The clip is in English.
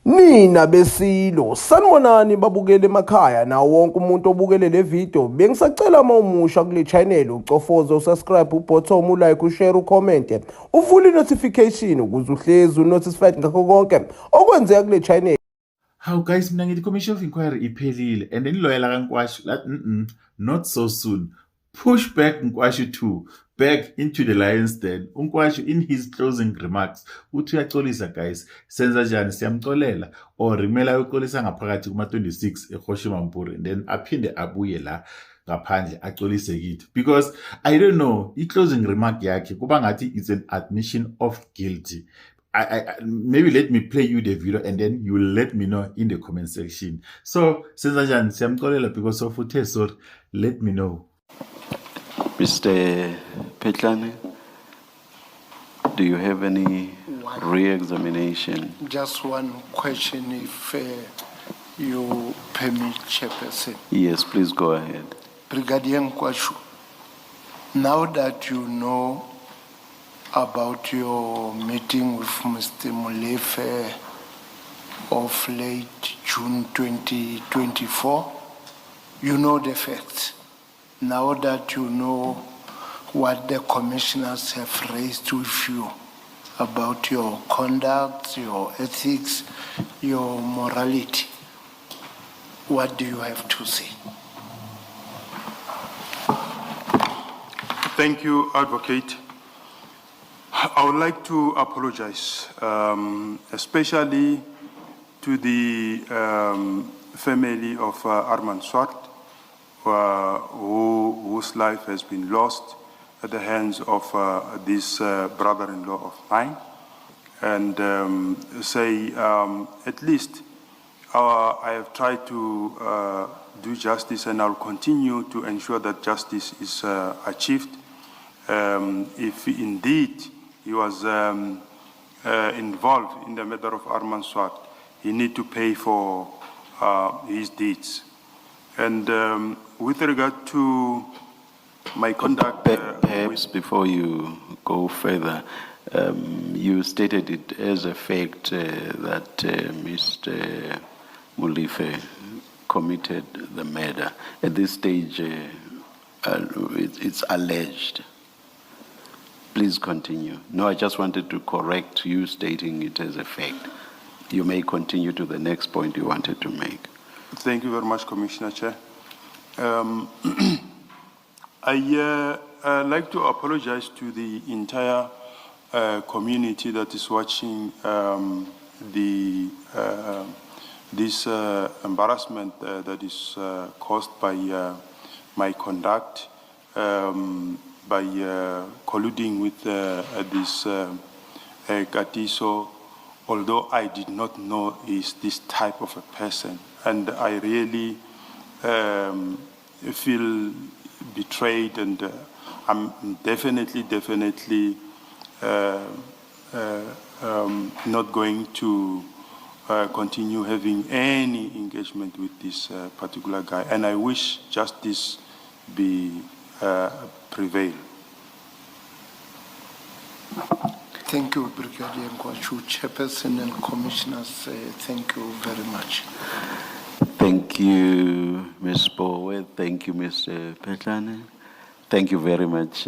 Nina besilo sanibonani babukele emakhaya nawo wonke umuntu obukele le video bengisacela mawumusha kule channel ucofoze usubscribe ubottom ulike ushare ucomment uvule notification ukuze uhlezi unotified ngakho konke okwenzeka kule channel. How guys, mina ngithi commission of inquiry iphelile and then loyala kaNkwashu not so soon. Push back Nkwashu 2 back into the lion's den. Nkwashu in his closing remarks uthi uyaxolisa guys, senza njani siyamxolela or rimela uxolisa ngaphakathi kuma 26 eHoshimampuri and then aphinde abuye la ngaphandle axolise kithi, because I don't know, i-closing remark yakhe kuba ngathi it's an admission of guilty. Maybe let me play you the video and then you will let me know in the comment section. So senza njani siyamxolela because of uthe sorry, let me know. Mr. Petlane, do you have any re-examination? Just one question, if you permit, Chairperson. Yes, please go ahead. Brigadier Nkwashu, now that you know about your meeting with Mr. Molefe of late June 2024, you know the facts. Now that you know what the commissioners have raised with you about your conduct, your ethics, your morality, what do you have to say? Thank you, Advocate. I would like to apologize, especially to the family of Arman Swart, whose life has been lost at the hands of this brother-in-law of mine, and say at least I have tried to do justice, and I'll continue to ensure that justice is achieved. If indeed he was involved in the matter of Arman Swart, he need to pay for his deeds. And with regard to my conduct... Perhaps before you go further, you stated it as a fact that Mr. Molefe committed the murder. At this stage, it's alleged. Please continue. No, I just wanted to correct you stating it as a fact. You may continue to the next point you wanted to make. Thank you very much, Commissioner Chair. I like to apologize to the entire community that is watching this embarrassment that is caused by my conduct, by colluding with this Katiso, although I did not know is this type of a person. And I really feel betrayed, and I'm definitely not going to continue having any engagement with this particular guy. And I wish justice be prevail. Thank you, Brigadier Nkwashu. Chairperson and Commissioners, thank you very much. Thank you, Ms. Bowe. Thank you, Mr. Petlane. Thank you very much.